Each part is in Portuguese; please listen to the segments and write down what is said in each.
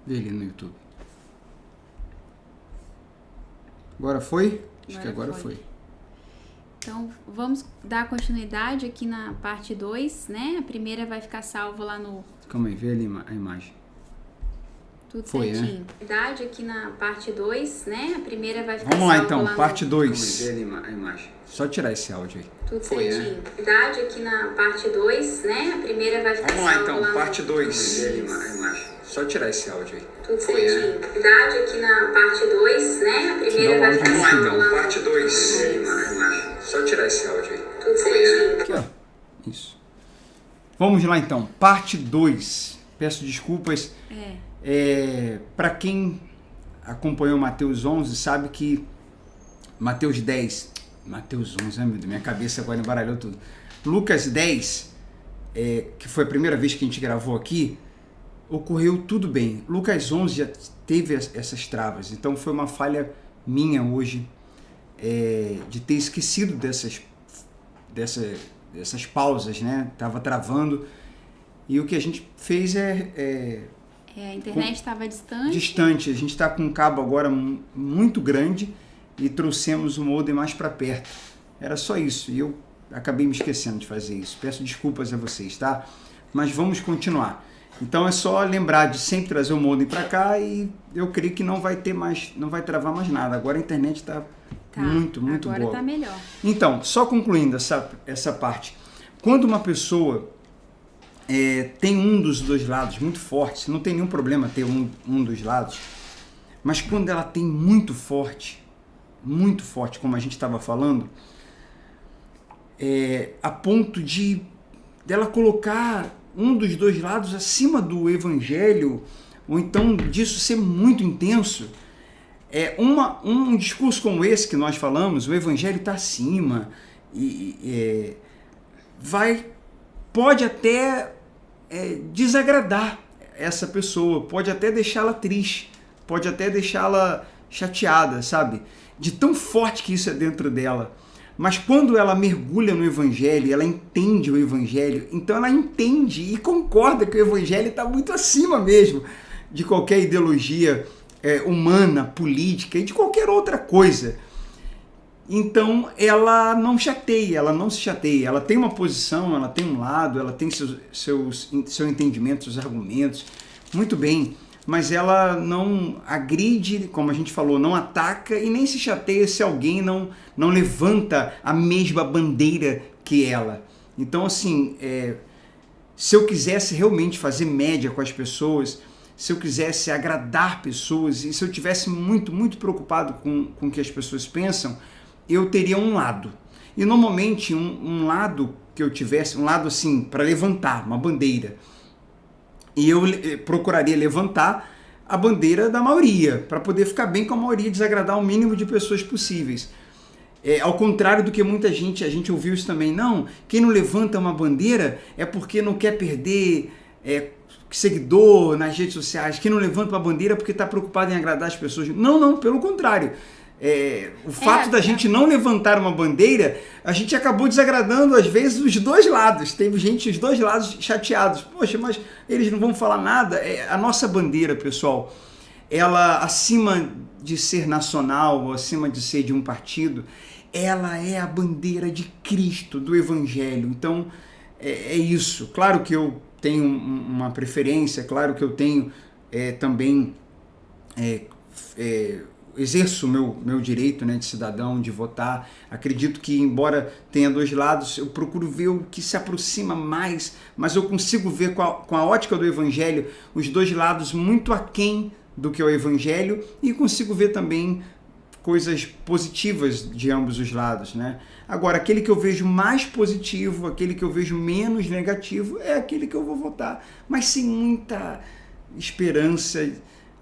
Vê ali no YouTube. Agora foi? Acho que agora foi. Então, vamos dar continuidade aqui na parte 2, né? A primeira vai ficar salva lá no... Calma aí, vê ali a imagem. Tudo foi, certinho. Né? Continuidade aqui na parte 2, né? A primeira vai ficar Vamos lá, salva então, lá parte no... 2. Vê ali a imagem. Só tirar esse áudio aí. Tudo foi, certinho. Né? Continuidade aqui na parte 2, né? A primeira vai ficar salva lá no... Vamos lá, então, no... parte 2. Vê ali a imagem. Só tirar esse áudio aí. Tudo certinho. Continuidade aqui na parte 2, né? A primeira vai ficar salva salva lá lá então, parte 2. Vê ali a imagem. Só tirar esse áudio aí. Tudo certinho. Aqui, ó. Isso. Vamos lá, então. Parte 2. Peço desculpas. Para quem acompanhou Mateus 11, sabe que Mateus 10... Mateus 11, meu Deus, minha cabeça agora embaralhou tudo. Lucas 10, que foi a primeira vez que a gente gravou aqui, ocorreu tudo bem. Lucas 11 já teve essas travas, então foi uma falha minha hoje de ter esquecido dessas pausas, né? Tava travando, e o que a gente fez a internet estava distante. A gente está com um cabo agora muito grande e trouxemos o modem mais para perto. Era só isso, e eu acabei me esquecendo de fazer isso. Peço desculpas a vocês, tá? Mas vamos continuar. Então é só lembrar de sempre trazer o modem para cá, e eu creio que não vai travar mais nada. Agora a internet está muito boa. Agora está melhor. Então, só concluindo essa parte. Quando uma pessoa tem um dos dois lados muito forte, não tem nenhum problema ter um dos lados, mas quando ela tem muito forte, como a gente estava falando, a ponto de dela colocar um dos dois lados acima do evangelho, ou então disso ser muito intenso, um discurso como esse que nós falamos, o evangelho está acima, pode até desagradar essa pessoa, pode até deixá-la triste, pode até deixá-la chateada, sabe? De tão forte que isso é dentro dela. Mas quando ela mergulha no evangelho, ela entende o evangelho, então ela entende e concorda que o evangelho está muito acima mesmo de qualquer ideologia humana, política e de qualquer outra coisa. Então ela não se chateia, ela tem uma posição, ela tem um lado, ela tem seu entendimento, seus argumentos, muito bem, mas ela não agride, como a gente falou, não ataca e nem se chateia se alguém não levanta a mesma bandeira que ela. Então, assim, se eu quisesse realmente fazer média com as pessoas, se eu quisesse agradar pessoas e se eu tivesse muito preocupado com o que as pessoas pensam, eu teria um lado. E normalmente um lado que eu tivesse, um lado assim, para levantar uma bandeira, e eu procuraria levantar a bandeira da maioria, para poder ficar bem com a maioria, desagradar o mínimo de pessoas possíveis. Ao contrário do que muita gente, a gente ouviu isso também, não, quem não levanta uma bandeira é porque não quer perder seguidor nas redes sociais, quem não levanta uma bandeira é porque está preocupado em agradar as pessoas. Não, pelo contrário. O fato da gente não levantar uma bandeira, a gente acabou desagradando às vezes os dois lados. Teve gente os dois lados chateados. Poxa, mas eles não vão falar nada. A nossa bandeira, pessoal, ela acima de ser nacional ou acima de ser de um partido, ela é a bandeira de Cristo, do Evangelho. Então é isso. Claro que eu tenho uma preferência, claro que eu tenho também exerço o meu direito, né, de cidadão, de votar. Acredito que, embora tenha dois lados, eu procuro ver o que se aproxima mais, mas eu consigo ver com a ótica do Evangelho os dois lados muito aquém do que é o Evangelho, e consigo ver também coisas positivas de ambos os lados, né? Agora, aquele que eu vejo mais positivo, aquele que eu vejo menos negativo, é aquele que eu vou votar, mas sem muita esperança,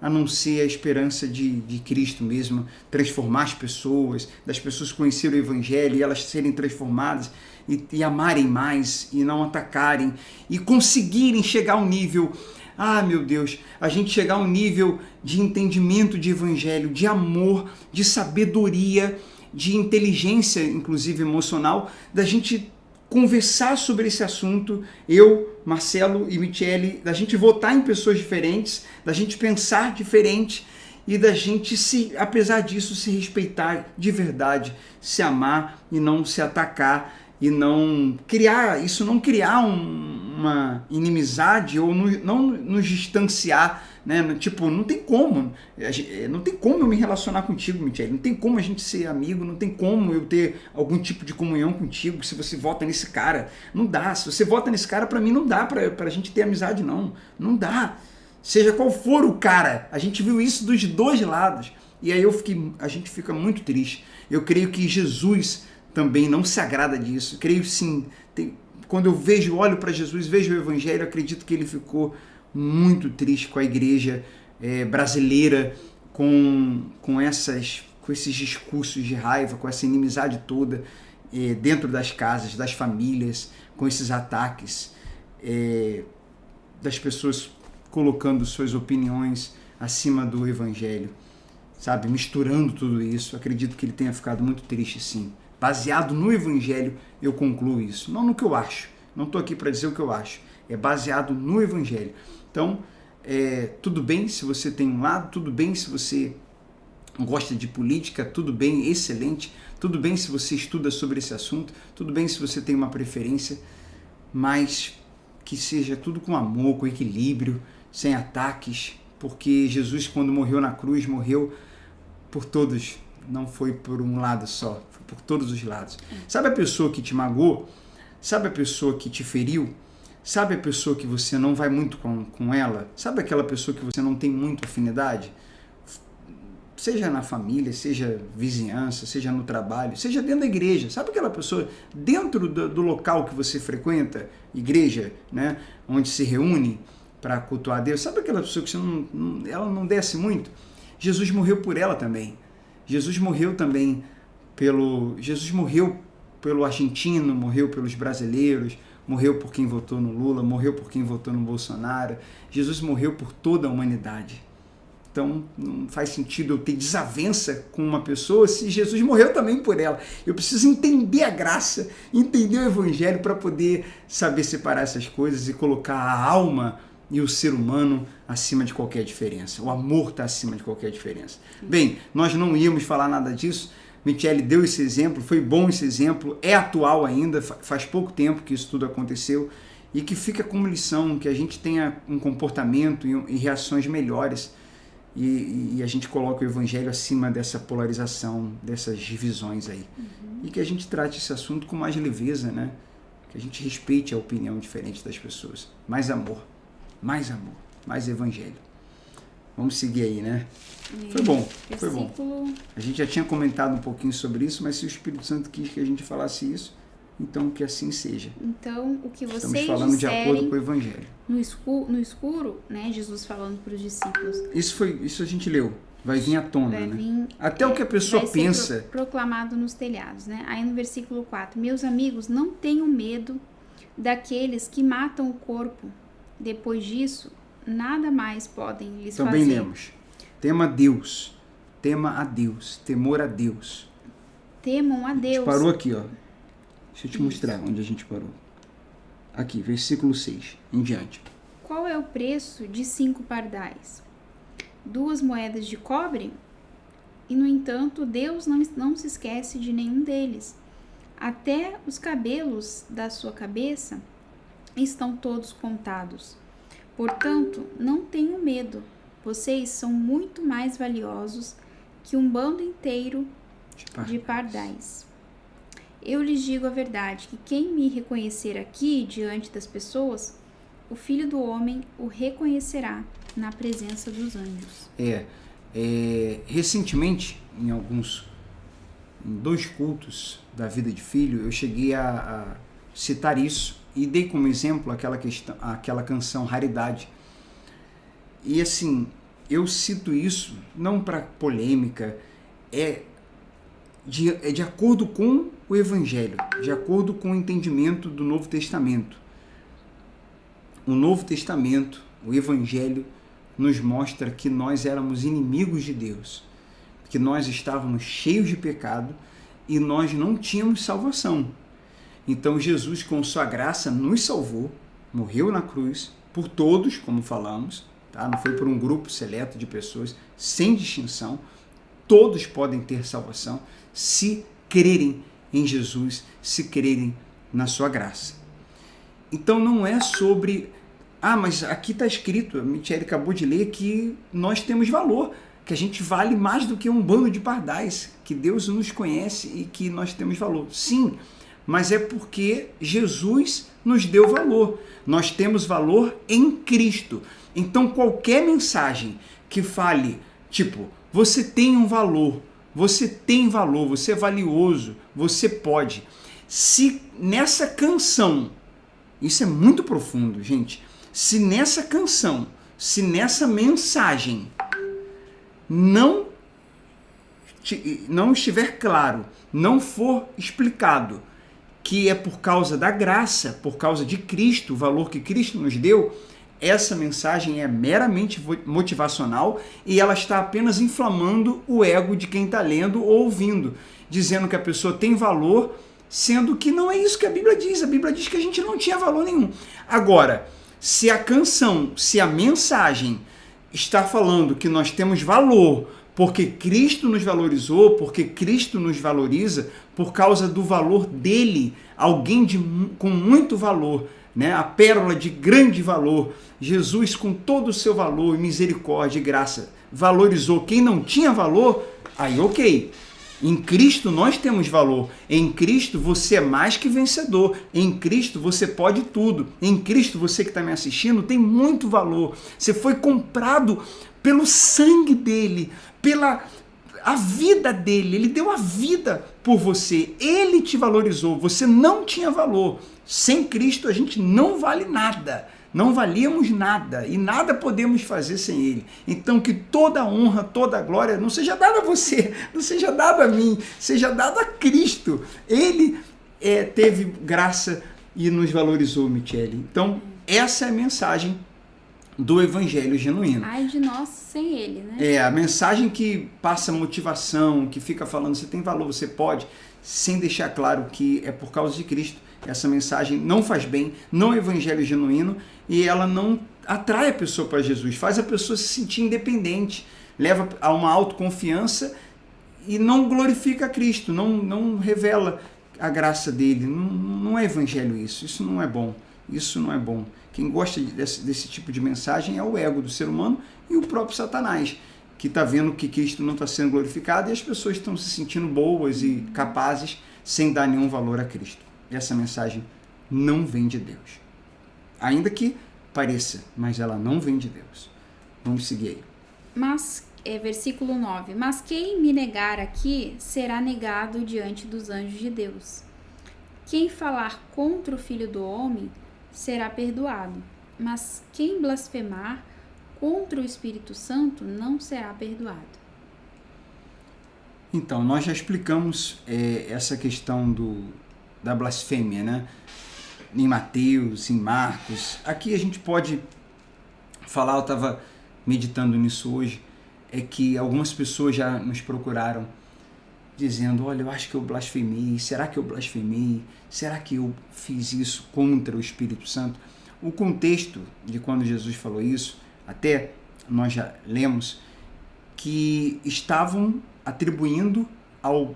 a não ser a esperança de Cristo mesmo, transformar as pessoas, das pessoas conhecerem o Evangelho e elas serem transformadas e amarem mais e não atacarem e conseguirem chegar ao nível, meu Deus, a gente chegar a um nível de entendimento de Evangelho, de amor, de sabedoria, de inteligência, inclusive emocional, da gente conversar sobre esse assunto, eu, Marcelo e Michele, da gente votar em pessoas diferentes, da gente pensar diferente e da gente, apesar disso, se respeitar de verdade, se amar e não se atacar e não criar uma inimizade ou não nos distanciar, né? Tipo, não tem como eu me relacionar contigo, Michele, não tem como a gente ser amigo, não tem como eu ter algum tipo de comunhão contigo se você vota nesse cara, não dá. Se você vota nesse cara, pra mim não dá pra gente ter amizade, não dá. Seja qual for o cara, a gente viu isso dos dois lados, e aí a gente fica muito triste. Eu creio que Jesus também não se agrada disso. Creio sim, quando eu olho para Jesus, vejo o Evangelho, acredito que ele ficou muito triste com a igreja brasileira, com esses discursos de raiva, com essa inimizade toda dentro das casas, das famílias, com esses ataques das pessoas colocando suas opiniões acima do Evangelho, sabe? Misturando tudo isso. Acredito que ele tenha ficado muito triste, sim. Baseado no Evangelho, eu concluo isso. Não no que eu acho. Não estou aqui para dizer o que eu acho. É baseado no Evangelho. Então, tudo bem se você tem um lado, tudo bem se você gosta de política, tudo bem, excelente. Tudo bem se você estuda sobre esse assunto, tudo bem se você tem uma preferência, mas que seja tudo com amor, com equilíbrio, sem ataques, porque Jesus, quando morreu na cruz, morreu por todos, não foi por um lado só, foi por todos os lados. Sabe a pessoa que te magoou? Sabe a pessoa que te feriu? Sabe a pessoa que você não vai muito com ela? Sabe aquela pessoa que você não tem muita afinidade? Seja na família, seja vizinhança, seja no trabalho, seja dentro da igreja. Sabe aquela pessoa dentro do local que você frequenta, igreja, né, onde se reúne para cultuar a Deus? Sabe aquela pessoa que ela não desce muito? Jesus morreu por ela também. Jesus morreu pelo argentino, morreu pelos brasileiros, morreu por quem votou no Lula, morreu por quem votou no Bolsonaro. Jesus morreu por toda a humanidade. Então, não faz sentido eu ter desavença com uma pessoa se Jesus morreu também por ela. Eu preciso entender a graça, entender o Evangelho para poder saber separar essas coisas e colocar a alma e o ser humano acima de qualquer diferença. O amor está acima de qualquer diferença. Bem, nós não íamos falar nada disso. Michele deu esse exemplo, foi bom esse exemplo, é atual ainda, faz pouco tempo que isso tudo aconteceu, e que fica como lição que a gente tenha um comportamento e reações melhores, e a gente coloca o Evangelho acima dessa polarização, dessas divisões aí. E que a gente trate esse assunto com mais leveza, né? Que a gente respeite a opinião diferente das pessoas. Mais amor, mais Evangelho. Vamos seguir aí, né? Foi bom, foi bom. A gente já tinha comentado um pouquinho sobre isso, mas se o Espírito Santo quis que a gente falasse isso, então que assim seja. Então, o que vocês Estamos falando de acordo com o Evangelho. No escuro, né? Jesus falando para os discípulos. Isso a gente leu. Vai vir à tona, né? Até o que a pessoa pensa. Proclamado nos telhados, né? Aí no versículo 4. Meus amigos, não tenham medo daqueles que matam o corpo. Depois disso, nada mais podem lhes fazer. Também lemos. Tema a Deus, temor a Deus. Temam a Deus. A gente parou aqui, ó. Deixa eu te mostrar onde a gente parou. Aqui, versículo 6, em diante. Qual é o preço de 5 pardais? 2 moedas de cobre? E, no entanto, Deus não se esquece de nenhum deles. Até os cabelos da sua cabeça estão todos contados. Portanto, não tenham medo. Vocês são muito mais valiosos que um bando inteiro de pardais. Eu lhes digo a verdade, que quem me reconhecer aqui diante das pessoas, o Filho do Homem o reconhecerá na presença dos anjos. Recentemente, em 2 cultos da vida de filho, eu cheguei a citar isso e dei como exemplo aquela canção Raridade. E assim, eu cito isso não para polêmica, de acordo com o Evangelho, de acordo com o entendimento do Novo Testamento. O Novo Testamento, o Evangelho, nos mostra que nós éramos inimigos de Deus, que nós estávamos cheios de pecado e nós não tínhamos salvação. Então Jesus, com sua graça, nos salvou, morreu na cruz por todos, como falamos, tá? Não foi por um grupo seleto de pessoas, sem distinção. Todos podem ter salvação se crerem em Jesus, se crerem na sua graça. Então não é sobre, mas aqui está escrito, a Michele acabou de ler, que nós temos valor, que a gente vale mais do que um bando de pardais, que Deus nos conhece e que nós temos valor. Sim, mas é porque Jesus nos deu valor. Nós temos valor em Cristo. Então qualquer mensagem que fale, tipo, você tem um valor, você tem valor, você é valioso, você pode. Se nessa canção, isso é muito profundo, gente, se nessa canção, se nessa mensagem não estiver claro, não for explicado que é por causa da graça, por causa de Cristo, o valor que Cristo nos deu, essa mensagem é meramente motivacional e ela está apenas inflamando o ego de quem está lendo ou ouvindo, dizendo que a pessoa tem valor, sendo que não é isso que a Bíblia diz. A Bíblia diz que a gente não tinha valor nenhum. Agora, se a canção, se a mensagem está falando que nós temos valor porque Cristo nos valorizou, porque Cristo nos valoriza, por causa do valor dele, alguém com muito valor, né? A pérola de grande valor, Jesus com todo o seu valor, misericórdia e graça, valorizou quem não tinha valor, aí ok. Em Cristo nós temos valor. Em Cristo você é mais que vencedor. Em Cristo você pode tudo. Em Cristo você que está me assistindo tem muito valor. Você foi comprado pelo sangue dele, pela a vida dele. Ele deu a vida por você. Ele te valorizou. Você não tinha valor. Sem Cristo a gente não vale nada. Não valíamos nada e nada podemos fazer sem ele. Então que toda a honra, toda a glória não seja dada a você, não seja dada a mim, seja dada a Cristo. Ele teve graça e nos valorizou, Michele. Então essa é a mensagem do Evangelho genuíno. Ai de nós sem ele, né? A mensagem que passa motivação, que fica falando você tem valor, você pode, sem deixar claro que é por causa de Cristo. Essa mensagem não faz bem, não é evangelho genuíno e ela não atrai a pessoa para Jesus, faz a pessoa se sentir independente, leva a uma autoconfiança e não glorifica a Cristo, não revela a graça dele. Não é evangelho isso não é bom, isso não é bom. Quem gosta desse tipo de mensagem é o ego do ser humano e o próprio Satanás, que está vendo que Cristo não está sendo glorificado e as pessoas estão se sentindo boas e capazes sem dar nenhum valor a Cristo. Essa mensagem não vem de Deus. Ainda que pareça, mas ela não vem de Deus. Vamos seguir aí. Mas, versículo 9. Mas quem me negar aqui será negado diante dos anjos de Deus. Quem falar contra o Filho do Homem será perdoado. Mas quem blasfemar contra o Espírito Santo não será perdoado. Então, nós já explicamos essa questão da blasfêmia, né? Em Mateus, em Marcos. Aqui a gente pode falar, eu estava meditando nisso hoje, é que algumas pessoas já nos procuraram dizendo, olha, eu acho que eu blasfemei, será que eu blasfemei? Será que eu fiz isso contra o Espírito Santo? O contexto de quando Jesus falou isso, até nós já lemos, que estavam atribuindo ao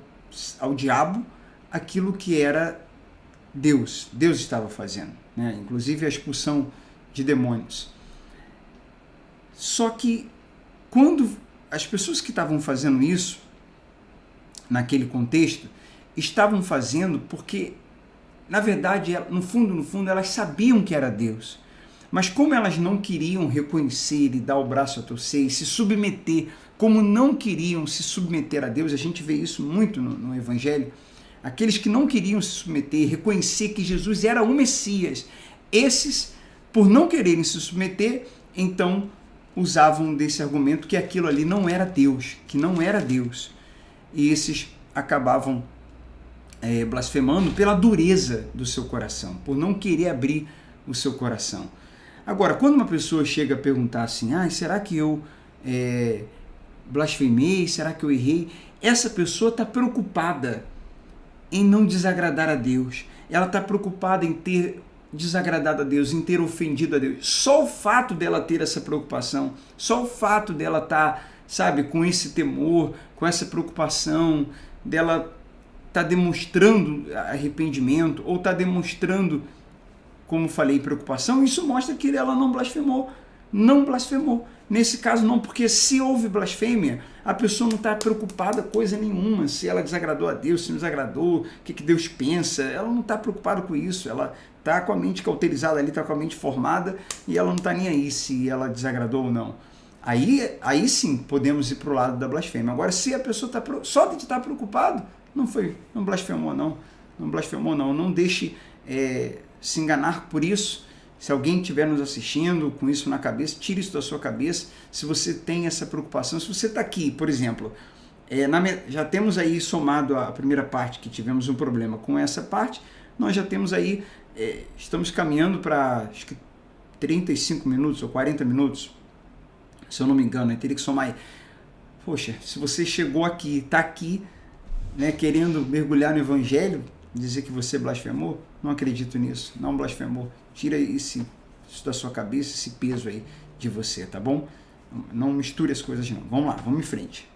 diabo aquilo que era Deus estava fazendo, né? Inclusive a expulsão de demônios. Só que quando as pessoas que estavam fazendo isso, naquele contexto, estavam fazendo porque, na verdade, no fundo, elas sabiam que era Deus. Mas como elas não queriam reconhecer e dar o braço a torcer e se submeter, como não queriam se submeter a Deus, a gente vê isso muito no Evangelho, aqueles que não queriam se submeter, reconhecer que Jesus era o Messias, esses, por não quererem se submeter, então usavam desse argumento que aquilo ali não era Deus, que não era Deus. E esses acabavam blasfemando pela dureza do seu coração, por não querer abrir o seu coração. Agora, quando uma pessoa chega a perguntar assim, será que eu blasfemei, será que eu errei? Essa pessoa está preocupada em não desagradar a Deus. ela está preocupada em ter desagradado a Deus, em ter ofendido a Deus. Só o fato dela ter essa preocupação, só o fato dela estar, sabe, com esse temor, com essa preocupação, dela estar demonstrando arrependimento ou estar demonstrando, como falei, preocupação, isso mostra que ela não blasfemou. Não blasfemou. Nesse caso não, porque se houve blasfêmia, a pessoa não está preocupada com coisa nenhuma, se ela desagradou a Deus, se não desagradou, o que Deus pensa, ela não está preocupada com isso, ela está com a mente cauterizada ali, está com a mente formada e ela não está nem aí se ela desagradou ou não. Aí sim podemos ir para o lado da blasfêmia. Agora, se a pessoa está só de estar preocupado, não blasfemou não, não deixe se enganar por isso. Se alguém estiver nos assistindo com isso na cabeça, tire isso da sua cabeça. Se você tem essa preocupação, se você está aqui, por exemplo, já temos aí somado a primeira parte que tivemos um problema com essa parte, nós já temos aí, estamos caminhando para acho que 35 minutos ou 40 minutos, se eu não me engano, eu teria que somar aí. Poxa, se você chegou aqui, está aqui, né, querendo mergulhar no Evangelho, dizer que você blasfemou, não acredito nisso, não blasfemou. Tira isso da sua cabeça, esse peso aí de você, tá bom? Não misture as coisas não. Vamos lá, vamos em frente.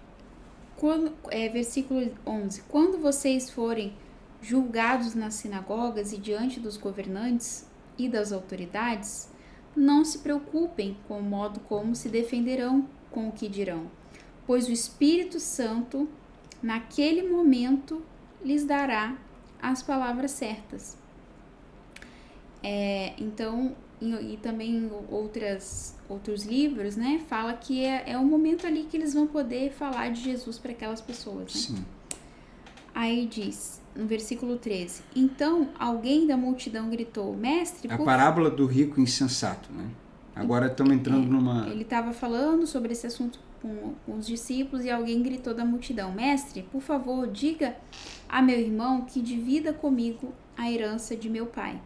Versículo 11. Quando vocês forem julgados nas sinagogas e diante dos governantes e das autoridades, não se preocupem com o modo como se defenderão com o que dirão, pois o Espírito Santo, naquele momento, lhes dará as palavras certas. Então, e também outros livros, né, fala que é o momento ali que eles vão poder falar de Jesus para aquelas pessoas, né? Sim. Aí diz, no versículo 13, então alguém da multidão gritou, mestre... A parábola do rico insensato, né? Agora estamos entrando numa... Ele estava falando sobre esse assunto com os discípulos e alguém gritou da multidão, mestre, por favor, diga a meu irmão que divida comigo a herança de meu pai.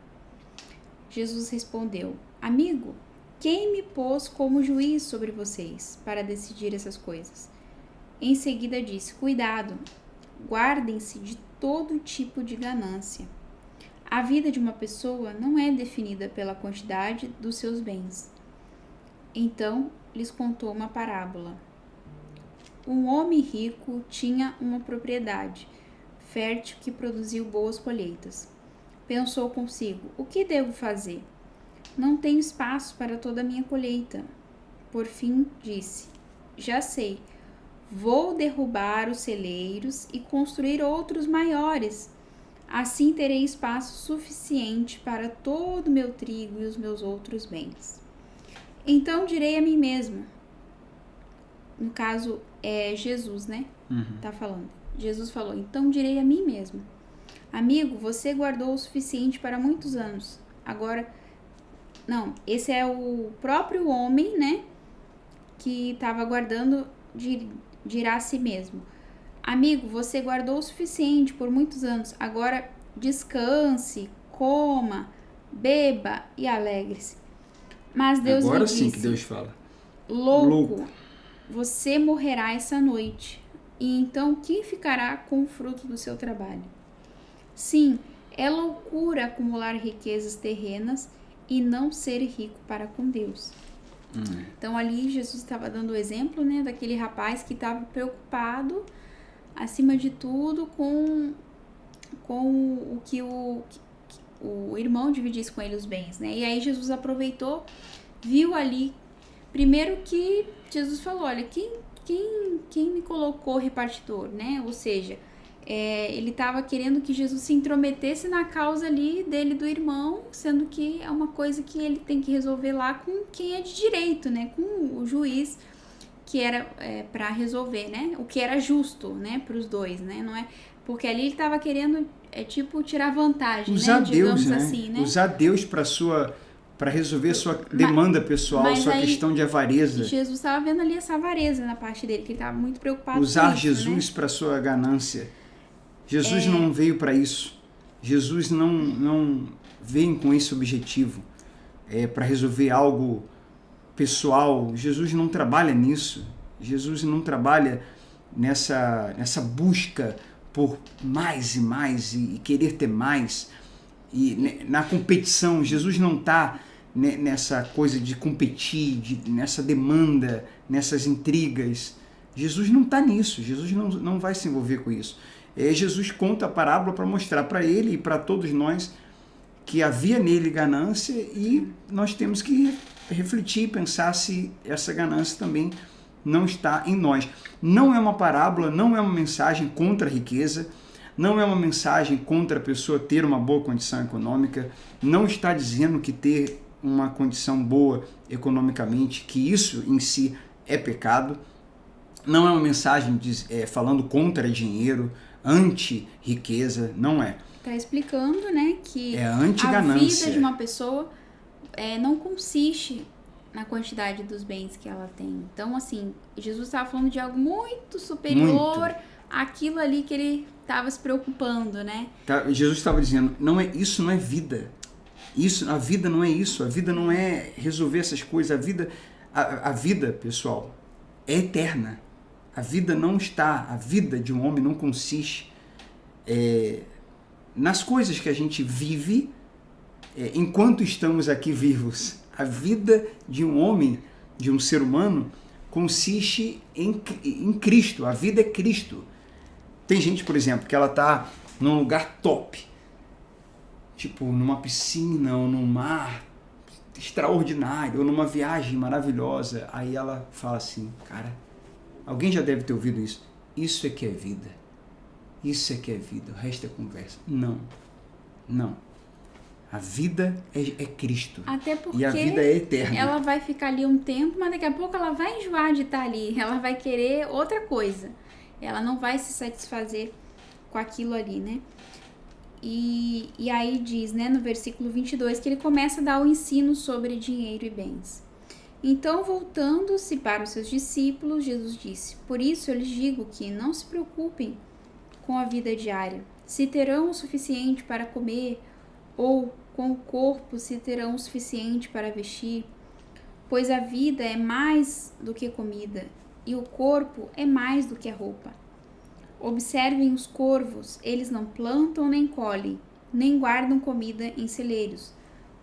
Jesus respondeu, amigo, quem me pôs como juiz sobre vocês para decidir essas coisas? Em seguida disse, cuidado, guardem-se de todo tipo de ganância. A vida de uma pessoa não é definida pela quantidade dos seus bens. Então lhes contou uma parábola. Um homem rico tinha uma propriedade fértil que produziu boas colheitas. Pensou consigo, o que devo fazer? Não tenho espaço para toda a minha colheita. Por fim disse, já sei, vou derrubar os celeiros e construir outros maiores. Assim terei espaço suficiente para todo o meu trigo e os meus outros bens. Então direi a mim mesmo, no caso é Jesus, né? Tá falando. Jesus falou, então direi a mim mesmo, amigo, você guardou o suficiente para muitos anos. Agora, não, esse é o próprio homem, né? Que estava guardando, dirá a si mesmo, amigo, você guardou o suficiente por muitos anos. Agora descanse, coma, beba e alegre-se. Mas Deus lhe disse, sim que Deus fala. Louco, você morrerá essa noite. E então quem ficará com o fruto do seu trabalho? Sim, é loucura acumular riquezas terrenas e não ser rico para com Deus. Então ali Jesus estava dando o exemplo, né, daquele rapaz que estava preocupado, acima de tudo, com o que o irmão dividisse com ele os bens, né? E aí Jesus aproveitou, viu ali, primeiro que Jesus falou, olha, quem me colocou repartidor, né? Ou seja, ele estava querendo que Jesus se intrometesse na causa ali dele do irmão, sendo que é uma coisa que ele tem que resolver lá com quem é de direito, né? Com o juiz, que era para resolver, né? O que era justo, né? Para os dois, né? Não é porque ali ele estava querendo tirar vantagem, usar né? Deus, Digamos né? assim, né? Usar Deus para resolver sua demanda pessoal, sua questão de avareza. Jesus estava vendo ali essa avareza na parte dele, que ele estava muito preocupado usar com isso, Jesus, né, para sua ganância. Jesus não veio para isso. Jesus não vem com esse objetivo, para resolver algo pessoal. Jesus não trabalha nisso. Jesus não trabalha nessa busca por mais e mais e querer ter mais. E na competição, Jesus não está nessa coisa de competir, nessa demanda, nessas intrigas. Jesus não está nisso, Jesus não vai se envolver com isso. Jesus conta a parábola para mostrar para ele e para todos nós que havia nele ganância e nós temos que refletir e pensar se essa ganância também não está em nós. Não é uma parábola, não é uma mensagem contra a riqueza, não é uma mensagem contra a pessoa ter uma boa condição econômica, não está dizendo que ter uma condição boa economicamente, que isso em si é pecado, não é uma mensagem falando contra dinheiro, anti-riqueza, não é. Está explicando, né, que é a vida de uma pessoa não consiste na quantidade dos bens que ela tem. Então, assim, Jesus estava falando de algo muito superior àquilo ali que ele estava se preocupando, né? Jesus estava dizendo, isso não é vida. A vida não é isso. A vida não é resolver essas coisas. A vida, pessoal, é eterna. A vida a vida de um homem não consiste nas coisas que a gente vive enquanto estamos aqui vivos. A vida de um homem, de um ser humano, consiste em Cristo. A vida é Cristo. Tem gente, por exemplo, que ela está num lugar top, tipo numa piscina ou num mar extraordinário, ou numa viagem maravilhosa. Aí ela fala assim, cara, alguém já deve ter ouvido isso. Isso é que é vida. Isso é que é vida. O resto é conversa. Não. A vida é Cristo. Até porque e a vida é eterna. Ela vai ficar ali um tempo, mas daqui a pouco ela vai enjoar de estar ali. Ela vai querer outra coisa. Ela não vai se satisfazer com aquilo ali, né? E aí diz, né, no versículo 22, que ele começa a dar o ensino sobre dinheiro e bens. Então, voltando-se para os seus discípulos, Jesus disse, por isso eu lhes digo que não se preocupem com a vida diária, se terão o suficiente para comer, ou com o corpo se terão o suficiente para vestir, pois a vida é mais do que comida, e o corpo é mais do que a roupa. Observem os corvos, eles não plantam nem colhem, nem guardam comida em celeiros,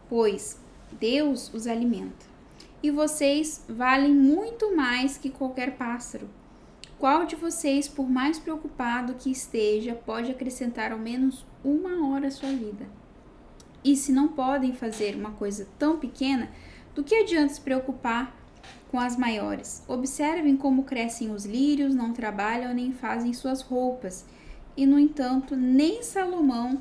pois Deus os alimenta. E vocês valem muito mais que qualquer pássaro. Qual de vocês, por mais preocupado que esteja, pode acrescentar ao menos 1 hora à sua vida? E se não podem fazer uma coisa tão pequena, do que adianta se preocupar com as maiores? Observem como crescem os lírios, não trabalham nem fazem suas roupas. E, no entanto, nem Salomão,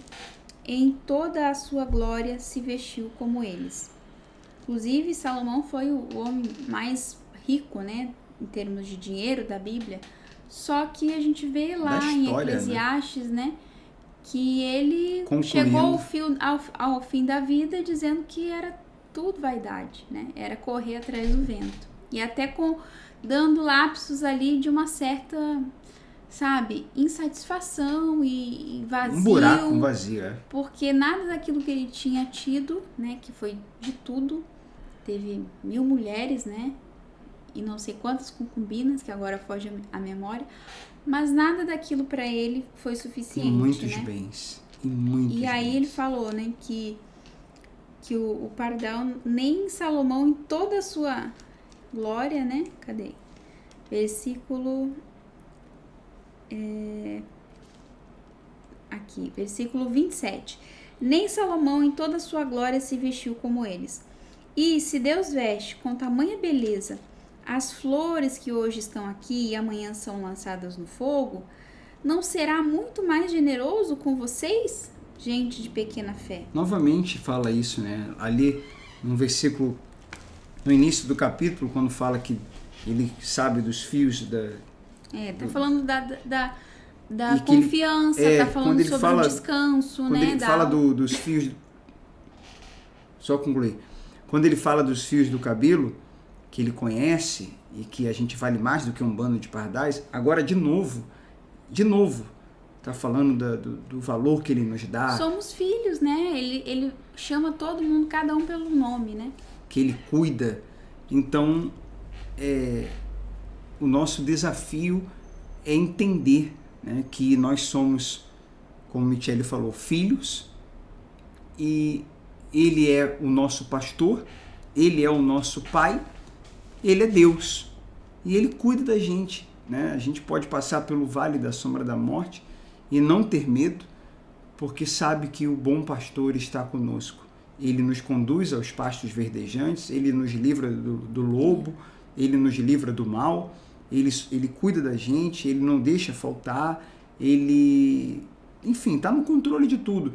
em toda a sua glória, se vestiu como eles. Inclusive, Salomão foi o homem mais rico, né, em termos de dinheiro da Bíblia. Só que a gente vê lá em Eclesiastes, né, que ele chegou ao fim da vida dizendo que era tudo vaidade, né? Era correr atrás do vento. E até dando lapsos ali de uma certa, sabe, insatisfação e vazio. Um buraco, vazio, é. Porque nada daquilo que ele tinha tido, né, que foi de tudo, teve 1000 mulheres, né, e não sei quantas concubinas, que agora foge a memória, mas nada daquilo para ele foi suficiente. E muitos né? bens. E aí ele falou, né, que o pardal, nem Salomão em toda a sua glória, né? Cadê? Versículo aqui, versículo 27. Nem Salomão em toda a sua glória se vestiu como eles. E se Deus veste com tamanha beleza as flores que hoje estão aqui e amanhã são lançadas no fogo, não será muito mais generoso com vocês, gente de pequena fé? Novamente fala isso, né? Ali no versículo, no início do capítulo, quando fala que ele sabe dos fios da... tá falando da confiança, tá falando sobre o descanso, quando né? Ele fala dos fios... Só concluir. Quando ele fala dos fios do cabelo, que ele conhece e que a gente vale mais do que um bando de pardais, agora de novo, está falando do valor que ele nos dá. Somos filhos, né? Ele chama todo mundo, cada um pelo nome, né? Que ele cuida. Então, o nosso desafio é entender, né, que nós somos, como Michele falou, filhos e Ele é o nosso pastor, Ele é o nosso Pai, Ele é Deus e Ele cuida da gente, né? A gente pode passar pelo vale da sombra da morte e não ter medo, porque sabe que o bom pastor está conosco. Ele nos conduz aos pastos verdejantes, Ele nos livra do lobo, Ele nos livra do mal, Ele cuida da gente, Ele não deixa faltar, Ele, enfim, está no controle de tudo.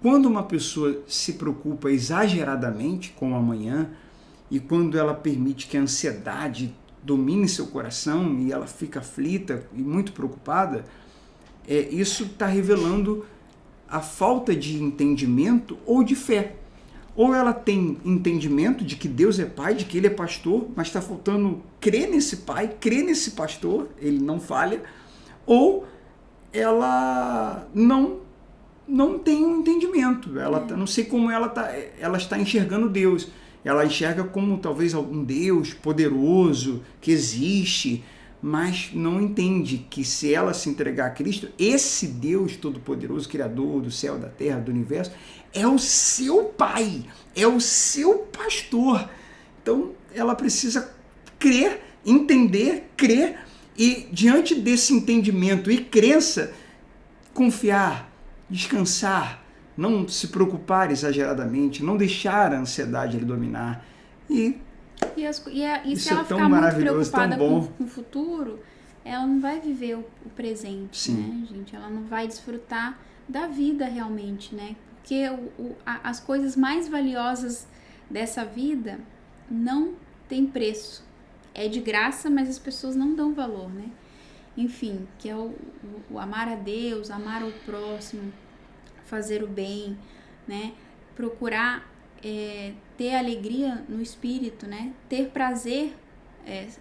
Quando uma pessoa se preocupa exageradamente com o amanhã e quando ela permite que a ansiedade domine seu coração e ela fica aflita e muito preocupada, isso está revelando a falta de entendimento ou de fé. Ou ela tem entendimento de que Deus é Pai, de que Ele é pastor, mas está faltando crer nesse Pai, crer nesse pastor, Ele não falha, ou ela não tem um entendimento. Ela não sei como ela está enxergando Deus. Ela enxerga como talvez algum Deus poderoso que existe, mas não entende que se ela se entregar a Cristo, esse Deus todo-poderoso, Criador do céu, da terra, do universo, é o seu Pai, é o seu pastor. Então ela precisa crer, entender, crer e diante desse entendimento e crença, confiar, descansar, não se preocupar exageradamente, não deixar a ansiedade lhe dominar. E se ela ficar muito preocupada com o futuro, ela não vai viver o presente, sim, né, gente? Ela não vai desfrutar da vida realmente, né? Porque as coisas mais valiosas dessa vida não tem preço. É de graça, mas as pessoas não dão valor, né? Enfim, que é o amar a Deus, amar o próximo, fazer o bem, né? Procurar ter alegria no espírito, né? Ter prazer,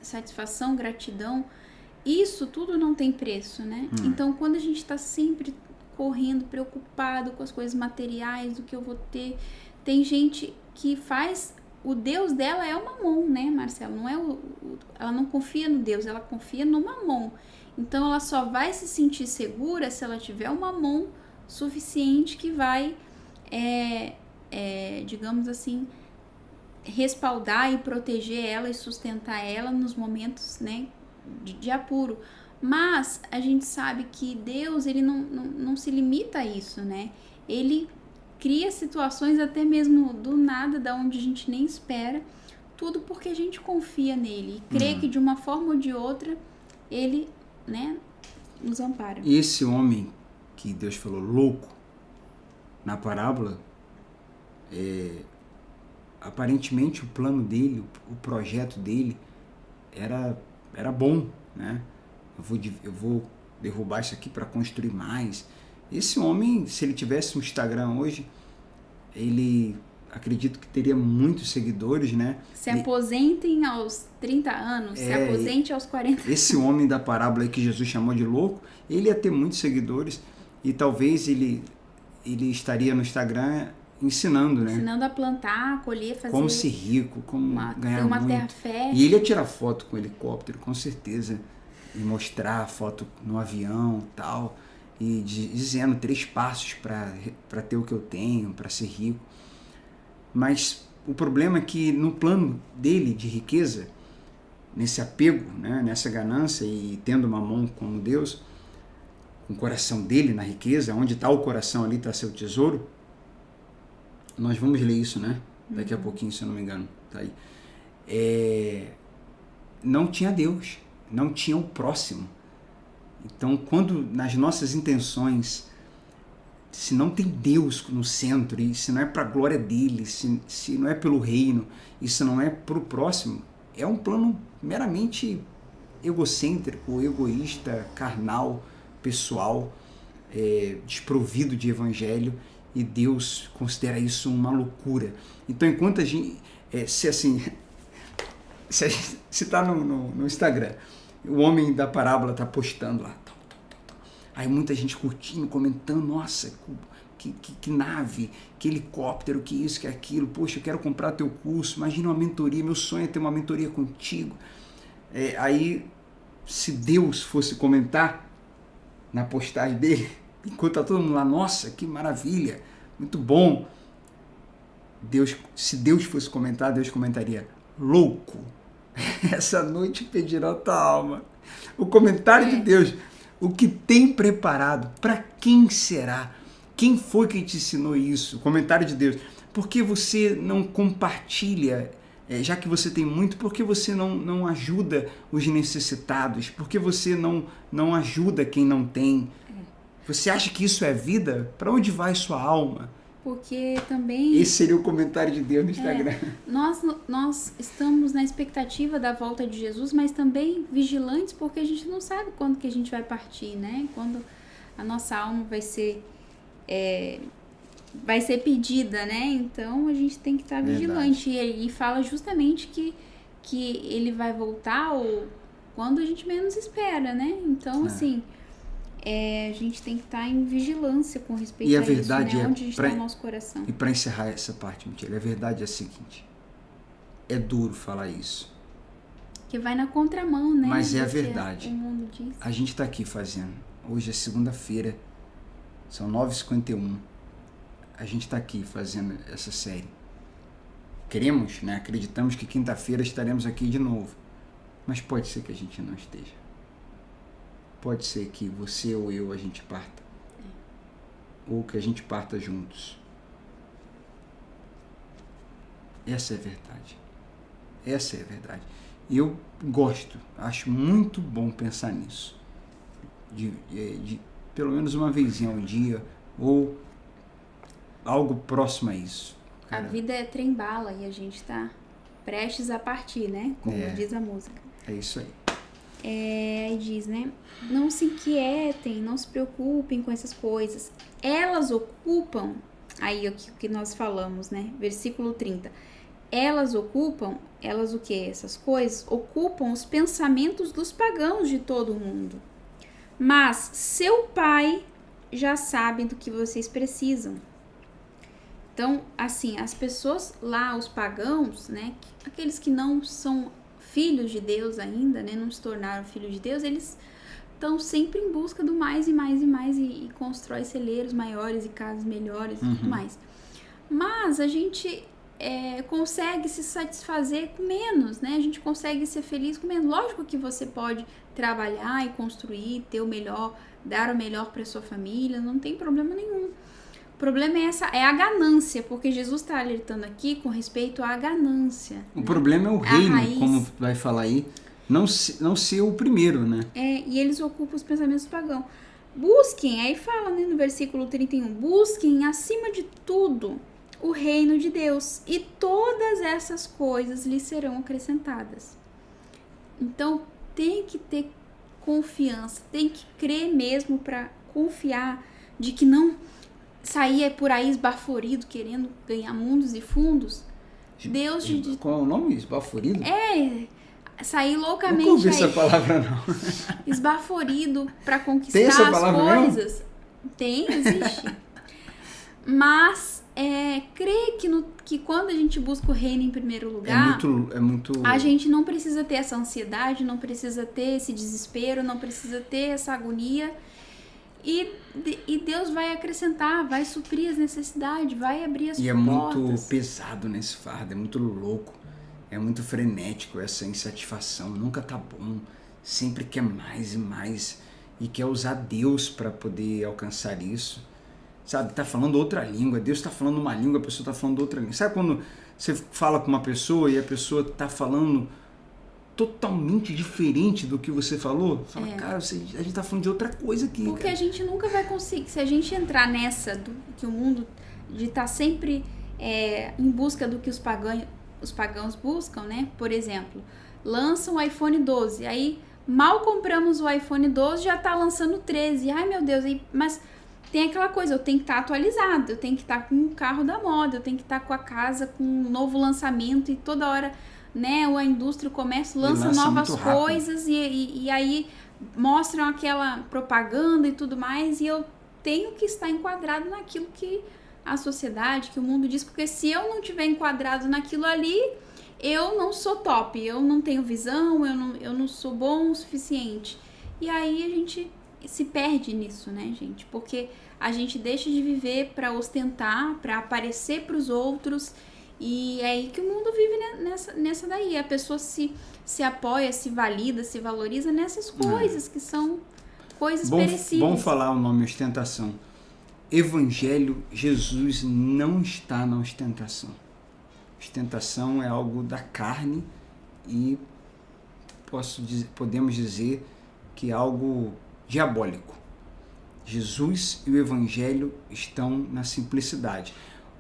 satisfação, gratidão, isso tudo não tem preço, né? Então, quando a gente está sempre correndo, preocupado com as coisas materiais, do que eu vou ter, tem gente que faz, o Deus dela é o mamon, né, Marcelo? Não é ela não confia no Deus, ela confia no mamon. Então, ela só vai se sentir segura se ela tiver um mamon suficiente que vai, digamos assim, respaldar e proteger ela e sustentar ela nos momentos, né, de apuro. Mas a gente sabe que Deus, ele não se limita a isso, né? Ele cria situações até mesmo do nada, da onde a gente nem espera, tudo porque a gente confia nele e crê que de uma forma ou de outra ele, né, nos ampara. E esse homem que Deus falou louco na parábola, aparentemente o plano dele, o projeto dele era bom, né? Eu vou derrubar isso aqui para construir mais. Esse homem, se ele tivesse um Instagram hoje, ele acredito que teria muitos seguidores, né? Se aposentem aos 30 anos, se aposente aos 40. Esse homem da parábola aí que Jesus chamou de louco, ele ia ter muitos seguidores e talvez ele estaria no Instagram ensinando, né? Ensinando a plantar, a colher, fazer... Como ser rico, como ganhar ter uma muito. terra fértil. E ele ia tirar foto com o helicóptero, com certeza, e mostrar a foto no avião e tal, e dizendo 3 passos para ter o que eu tenho, para ser rico. Mas o problema é que no plano dele de riqueza, nesse apego, né, nessa ganância e tendo Mamon como Deus, com o coração dele na riqueza, onde está o coração ali está seu tesouro. Nós vamos ler isso, né? Daqui a pouquinho, se eu não me engano. Tá aí. Não tinha Deus, não tinha o próximo. Então, quando nas nossas intenções, se não tem Deus no centro, e se não é para a glória dele, se não é pelo reino, e se não é para o próximo, é um plano meramente egocêntrico, egoísta, carnal, pessoal, desprovido de evangelho, e Deus considera isso uma loucura. Então, enquanto a gente, se está no Instagram, o homem da parábola está postando lá, aí muita gente curtindo, comentando, nossa, que nave, que helicóptero, que isso, que aquilo, poxa, eu quero comprar teu curso, imagina uma mentoria, meu sonho é ter uma mentoria contigo. Aí, se Deus fosse comentar na postagem dele, enquanto está todo mundo lá, nossa, que maravilha, muito bom. Se Deus fosse comentar, Deus comentaria: louco, essa noite pedirá tua alma. O comentário de Deus, o que tem preparado, para quem será? Quem foi que te ensinou isso? O comentário de Deus. Por que você não compartilha, já que você tem muito, por que você não ajuda os necessitados? Por que você não ajuda quem não tem? Você acha que isso é vida? Para onde vai sua alma? Porque também... Esse seria o comentário de Deus no Instagram. Nós estamos na expectativa da volta de Jesus, mas também vigilantes, porque a gente não sabe quando que a gente vai partir, né? Quando a nossa alma vai ser pedida, né? Então a gente tem que estar vigilante. E fala justamente que ele vai voltar ou quando a gente menos espera, né? Então, assim... a gente tem que estar em vigilância com respeito a verdade isso, né? Onde está o nosso coração. E para encerrar essa parte, Michele, a verdade é a seguinte: é duro falar isso. Que vai na contramão, né? Mas é a verdade. O mundo diz. A gente está aqui fazendo. Hoje é segunda-feira, são 9h51. A gente está aqui fazendo essa série. Queremos, né? Acreditamos que quinta-feira estaremos aqui de novo. Mas pode ser que a gente não esteja. Pode ser que você ou eu a gente parta. Ou que a gente parta juntos. Essa é a verdade. Essa é a verdade. E eu gosto, acho muito bom pensar nisso. De pelo menos uma vezinha ao dia, ou algo próximo a isso. Cara, a vida é trem-bala e a gente está prestes a partir, né? Como diz a música. É isso aí. Diz, né? Não se inquietem, não se preocupem com essas coisas. Elas ocupam, aí o que nós falamos, né? Versículo 30. Elas o que? Essas coisas ocupam os pensamentos dos pagãos de todo o mundo. Mas seu pai já sabe do que vocês precisam. Então, assim, as pessoas lá, os pagãos, né? Aqueles que não são filhos de Deus ainda, né, não se tornaram filhos de Deus, eles estão sempre em busca do mais e mais e mais e constrói celeiros maiores e casas melhores e tudo mais. Mas a gente consegue se satisfazer com menos, né? A gente consegue ser feliz com menos. Lógico que você pode trabalhar e construir, ter o melhor, dar o melhor para sua família, não tem problema nenhum. O problema é a ganância, porque Jesus está alertando aqui com respeito à ganância. O problema é o reino, como vai falar aí, não ser o primeiro, né? E eles ocupam os pensamentos pagãos. Busquem, aí fala, né, no versículo 31, busquem acima de tudo o reino de Deus e todas essas coisas lhes serão acrescentadas. Então tem que ter confiança, tem que crer mesmo para confiar de que não sair por aí esbaforido, querendo ganhar mundos e fundos. Deus te... Qual é o nome? Esbaforido? Sair loucamente. Nunca ouvi essa palavra, não. Esbaforido para conquistar tem essa as palavra coisas. Mesmo? Tem, existe. Mas crer que quando a gente busca o reino em primeiro lugar, é muito... a gente não precisa ter essa ansiedade, não precisa ter esse desespero, não precisa ter essa agonia. E Deus vai acrescentar, vai suprir as necessidades, vai abrir as portas. E é muito pesado nesse fardo, é muito louco, é muito frenético essa insatisfação, nunca tá bom, sempre quer mais e mais, e quer usar Deus para poder alcançar isso. Sabe, tá falando outra língua, Deus tá falando uma língua, a pessoa tá falando outra língua. Sabe quando você fala com uma pessoa e a pessoa tá falando totalmente diferente do que você falou? Fala, cara, a gente tá falando de outra coisa aqui. Porque a gente nunca vai conseguir, se a gente entrar nessa, que o mundo, de estar sempre em busca do que os pagãos buscam, né? Por exemplo, lançam o iPhone 12, aí mal compramos o iPhone 12, já tá lançando o 13. Ai, meu Deus, mas tem aquela coisa, eu tenho que estar atualizado, eu tenho que estar com o carro da moda, eu tenho que estar com a casa com um novo lançamento e toda hora, né, a indústria, o comércio lança novas coisas e aí mostram aquela propaganda e tudo mais, e eu tenho que estar enquadrado naquilo que a sociedade, que o mundo diz, porque se eu não tiver enquadrado naquilo ali, eu não sou top, eu não tenho visão, eu não sou bom o suficiente. E aí a gente se perde nisso, né, gente? Porque a gente deixa de viver para ostentar, para aparecer para os outros. E é aí que o mundo vive nessa daí. A pessoa se apoia, se valida, se valoriza nessas coisas que são coisas perecíveis. Vamos falar o nome ostentação. Evangelho, Jesus não está na ostentação. Ostentação é algo da carne e podemos dizer que é algo diabólico. Jesus e o Evangelho estão na simplicidade.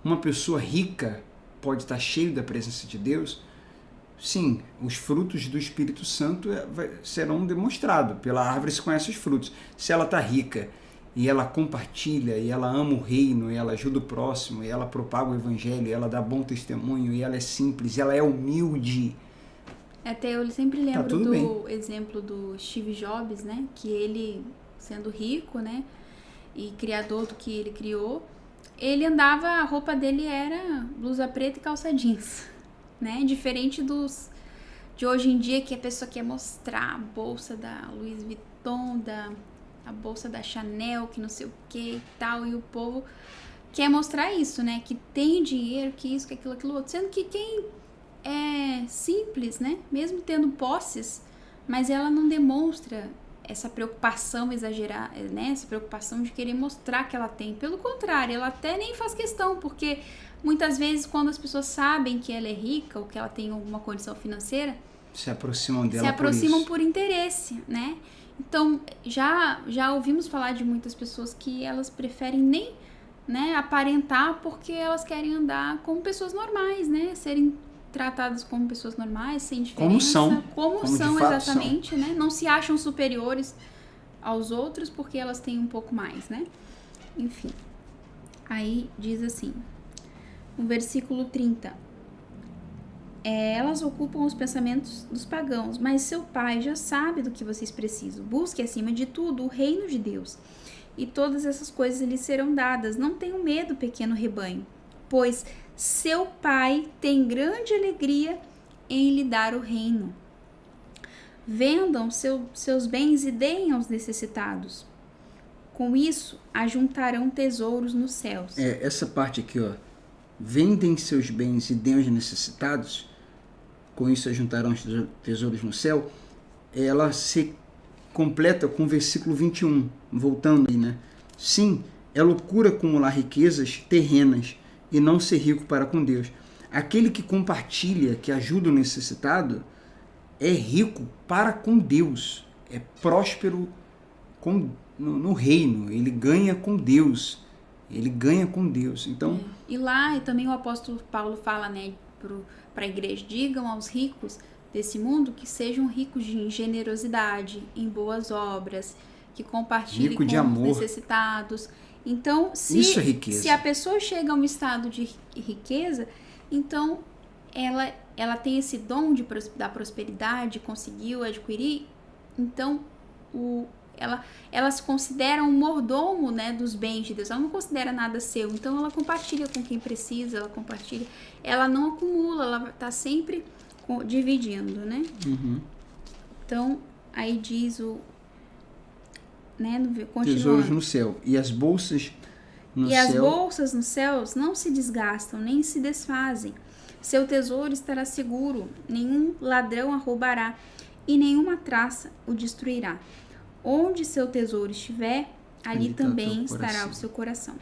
Uma pessoa rica pode estar cheia da presença de Deus? Sim, os frutos do Espírito Santo serão demonstrados. Pela árvore se conhece os frutos. Se ela está rica e ela compartilha, e ela ama o reino, e ela ajuda o próximo, e ela propaga o Evangelho, e ela dá bom testemunho, e ela é simples, e ela é humilde. Até eu sempre lembro do exemplo do Steve Jobs, né? Que ele, sendo rico, né? E criador do que ele criou, ele andava, a roupa dele era blusa preta e calça jeans, né? Diferente de hoje em dia, que a pessoa quer mostrar a bolsa da Louis Vuitton, a bolsa da Chanel, que não sei o que e tal, e o povo quer mostrar isso, né? Que tem dinheiro, que isso, que aquilo outro. Sendo que quem é simples, né? Mesmo tendo posses, mas ela não demonstra essa preocupação exagerada, né? Essa preocupação de querer mostrar que ela tem. Pelo contrário, ela até nem faz questão, porque muitas vezes quando as pessoas sabem que ela é rica ou que ela tem alguma condição financeira, se aproximam dela, se aproximam por interesse, né? Então, já ouvimos falar de muitas pessoas que elas preferem nem, né, aparentar, porque elas querem andar como pessoas normais, né? Serem tratadas como pessoas normais, sem diferença. Como são exatamente, são. Né? Não se acham superiores aos outros porque elas têm um pouco mais, né? Enfim. Aí diz assim, no versículo 30. Elas ocupam os pensamentos dos pagãos, mas seu pai já sabe do que vocês precisam. Busque, acima de tudo, o reino de Deus, e todas essas coisas lhes serão dadas. Não tenham medo, pequeno rebanho, pois seu pai tem grande alegria em lhe dar o reino. Vendam seus bens e deem aos necessitados. Com isso, ajuntarão tesouros nos céus. Essa parte aqui, ó. Vendem seus bens e deem aos necessitados. Com isso ajuntarão os tesouros no céu. Ela se completa com o versículo 21, voltando aí, né? Sim, é loucura acumular riquezas terrenas e não ser rico para com Deus. Aquele que compartilha, que ajuda o necessitado, é rico para com Deus, é próspero no reino, ele ganha com Deus, Então, E lá também o apóstolo Paulo fala, né, para a igreja, digam aos ricos desse mundo que sejam ricos em generosidade, em boas obras, que compartilhem com os necessitados. Então, isso é riqueza. Se a pessoa chega a um estado de riqueza, então ela tem esse dom da prosperidade, conseguiu adquirir, então ela se considera um mordomo, né, dos bens de Deus. Ela não considera nada seu, então ela compartilha com quem precisa, ela não acumula, ela está sempre dividindo, né? Uhum. Então, aí diz né, tesouros no céu, e as bolsas no céu. As bolsas nos céus não se desgastam, nem se desfazem. Seu tesouro estará seguro, nenhum ladrão a roubará, e nenhuma traça o destruirá. Onde seu tesouro estiver, ali também estará o seu coração.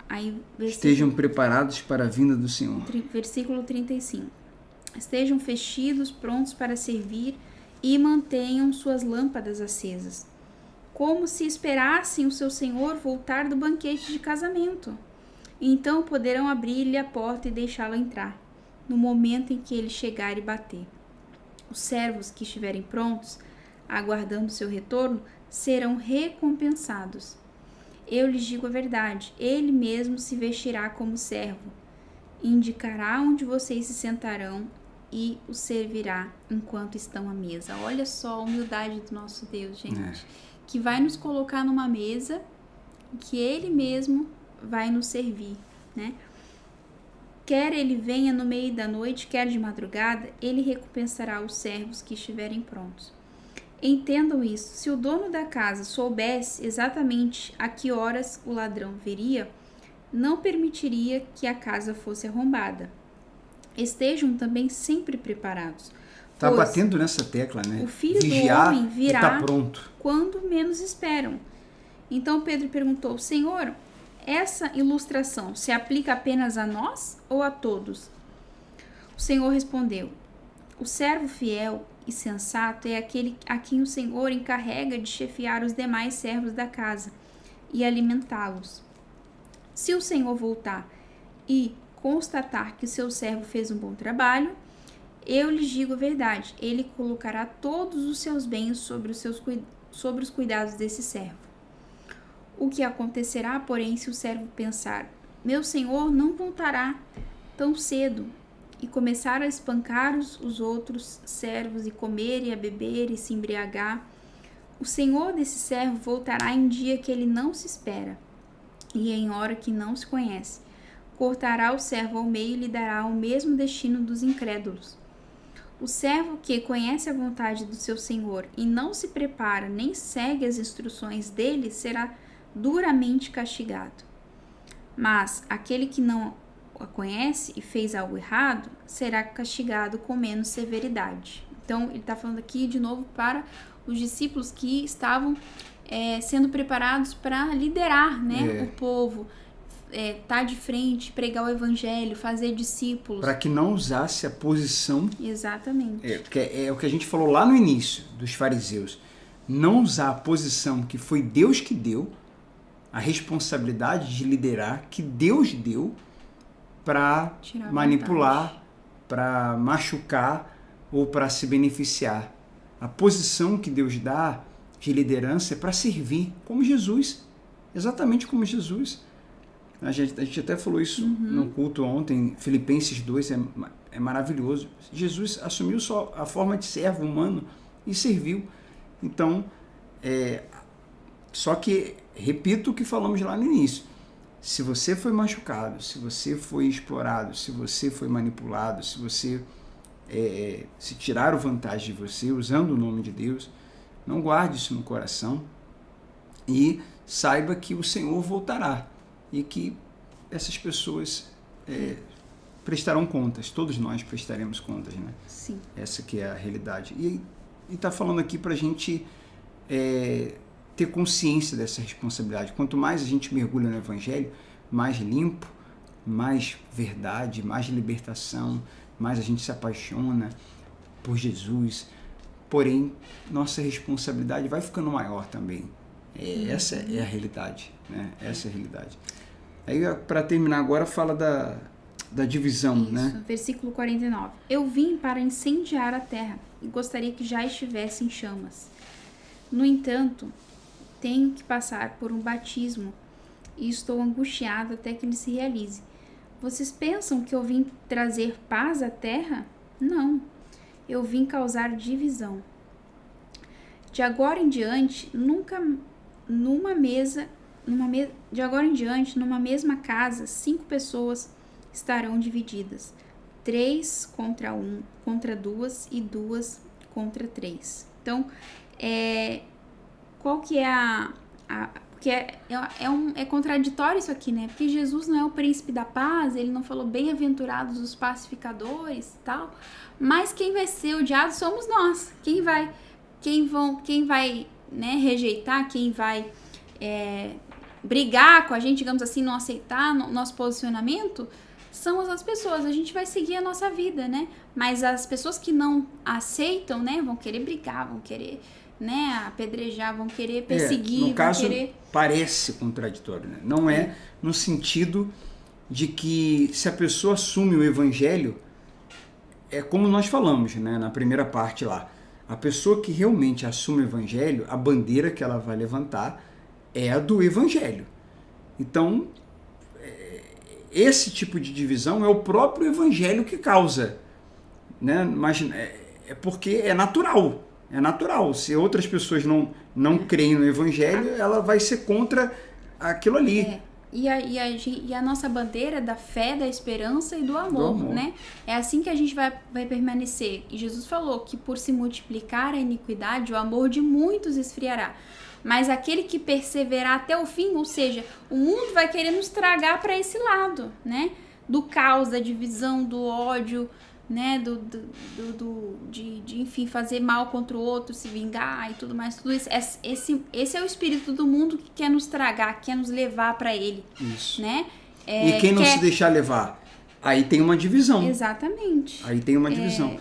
Aí, estejam preparados para a vinda do Senhor. Versículo 35. Estejam vestidos, prontos para servir, e mantenham suas lâmpadas acesas, como se esperassem o seu Senhor voltar do banquete de casamento. Então poderão abrir-lhe a porta e deixá-lo entrar, no momento em que ele chegar e bater. Os servos que estiverem prontos, aguardando seu retorno, serão recompensados. Eu lhes digo a verdade, ele mesmo se vestirá como servo, indicará onde vocês se sentarão e os servirá enquanto estão à mesa. Olha só a humildade do nosso Deus, gente. Que vai nos colocar numa mesa, que ele mesmo vai nos servir, né? Quer ele venha no meio da noite, quer de madrugada, ele recompensará os servos que estiverem prontos. Entendam isso. Se o dono da casa soubesse exatamente a que horas o ladrão viria, não permitiria que a casa fosse arrombada. Estejam também sempre preparados. Tá pois batendo nessa tecla, né? o Filho Vigiar do Homem e virá tá pronto. quando menos esperam. Então Pedro perguntou: Senhor, essa ilustração se aplica apenas a nós ou a todos? O Senhor respondeu: o servo fiel e sensato é aquele a quem o Senhor encarrega de chefiar os demais servos da casa e alimentá-los. Se o Senhor voltar e constatar que o seu servo fez um bom trabalho, eu lhes digo a verdade, ele colocará todos os seus bens sobre os cuidados desse servo. O que acontecerá, porém, se o servo pensar: meu senhor não voltará tão cedo, e começar a espancar os outros servos, e comer e a beber e se embriagar? O senhor desse servo voltará em dia que ele não se espera, e em hora que não se conhece. Cortará o servo ao meio e lhe dará o mesmo destino dos incrédulos. O servo que conhece a vontade do seu senhor e não se prepara nem segue as instruções dele será duramente castigado. Mas aquele que não a conhece e fez algo errado será castigado com menos severidade. Então, ele está falando aqui de novo para os discípulos que estavam sendo preparados para liderar, né, o povo, tá de frente, pregar o evangelho, fazer discípulos. Para que não usasse a posição. Exatamente. Porque é o que a gente falou lá no início dos fariseus. Não usar a posição que foi Deus que deu, a responsabilidade de liderar que Deus deu, para manipular, para machucar ou para se beneficiar. A posição que Deus dá de liderança é para servir, como Jesus, exatamente como Jesus. A gente até falou isso no culto ontem, Filipenses 2, é maravilhoso. Jesus assumiu só a forma de servo humano e serviu. Então, só que, repito o que falamos lá no início, se você foi machucado, se você foi explorado, se você foi manipulado, se você se tiraram vantagem de você usando o nome de Deus, não guarde isso no coração e saiba que o Senhor voltará e que essas pessoas prestarão contas, todos nós prestaremos contas, né? Sim. Essa que é a realidade. E está falando aqui para a gente ter consciência dessa responsabilidade. Quanto mais a gente mergulha no Evangelho, mais limpo, mais verdade, mais libertação, mais a gente se apaixona por Jesus. Porém, nossa responsabilidade vai ficando maior também. Essa é a realidade, né? Essa é a realidade. Aí, para terminar agora, fala da divisão, isso, né? Versículo 49. Eu vim para incendiar a terra e gostaria que já estivesse em chamas. No entanto, tenho que passar por um batismo e estou angustiado até que ele se realize. Vocês pensam que eu vim trazer paz à terra? Não, eu vim causar divisão. De agora em diante, numa mesma casa, 5 pessoas estarão divididas. 3 contra 2 e 2 contra 3. Então, qual que é porque é contraditório isso aqui, né? Porque Jesus não é o príncipe da paz, ele não falou bem-aventurados os pacificadores e tal, mas quem vai ser odiado somos nós. Quem vai né, rejeitar, quem vai brigar com a gente, digamos assim, não aceitar nosso posicionamento, são as pessoas. A gente vai seguir a nossa vida, né? Mas as pessoas que não aceitam, né, vão querer brigar, vão querer, né, apedrejar, vão querer perseguir, no caso, vão querer... parece contraditório, né? Não é no sentido de que se a pessoa assume o evangelho, é como nós falamos, né, na primeira parte lá, a pessoa que realmente assume o evangelho, a bandeira que ela vai levantar é a do evangelho. Então, esse tipo de divisão é o próprio evangelho que causa, né? Mas porque é natural. É natural. Se outras pessoas não creem no evangelho, ela vai ser contra aquilo ali. E a nossa bandeira da fé, da esperança e do amor, né? É assim que a gente vai permanecer. E Jesus falou que por se multiplicar a iniquidade, o amor de muitos esfriará. Mas aquele que perseverar até o fim, ou seja, o mundo vai querer nos tragar para esse lado, né? Do caos, da divisão, do ódio, né? De enfim, fazer mal contra o outro, se vingar e tudo mais. Tudo isso. Esse é o espírito do mundo que quer nos tragar, que quer nos levar para ele. Isso. Né? E quem não se deixar levar? Aí tem uma divisão. Exatamente. Aí tem uma divisão.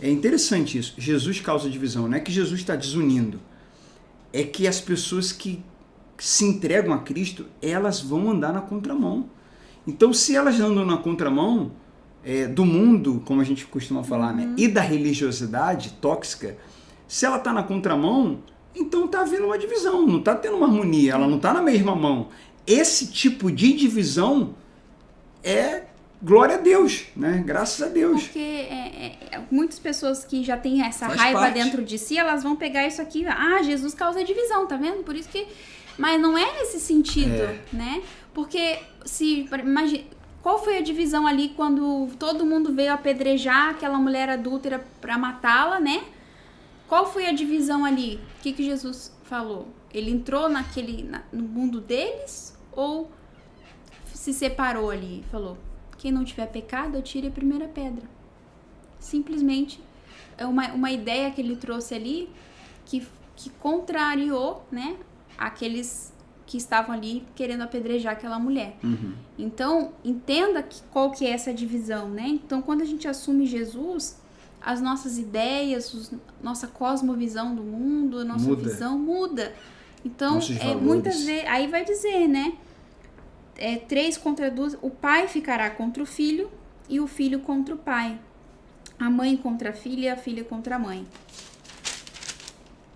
É interessante isso. Jesus causa divisão. Não é que Jesus está desunindo. É que as pessoas que se entregam a Cristo, elas vão andar na contramão. Então, se elas andam na contramão do mundo, como a gente costuma falar, né, e da religiosidade tóxica, se ela está na contramão, então está havendo uma divisão, não está tendo uma harmonia, ela não está na mesma mão. Esse tipo de divisão é glória a Deus, né? Graças a Deus. Porque muitas pessoas que já têm essa raiva dentro de si, elas vão pegar isso aqui, Jesus causa divisão, tá vendo? Por isso que... Mas não é nesse sentido, né? Porque, imagina, qual foi a divisão ali quando todo mundo veio apedrejar aquela mulher adúltera para matá-la, né? Qual foi a divisão ali? O que Jesus falou? Ele entrou no mundo deles ou se separou ali? Falou, quem não tiver pecado, atire a primeira pedra. Simplesmente é uma ideia que ele trouxe ali que contrariou, né, aqueles que estavam ali querendo apedrejar aquela mulher. Então, entenda qual que é essa divisão, né? Então, quando a gente assume Jesus, as nossas ideias, nossa cosmovisão do mundo, a nossa visão muda. Então, muitas vezes, aí vai dizer, né? 3 contra 2, o pai ficará contra o filho e o filho contra o pai. A mãe contra a filha e a filha contra a mãe.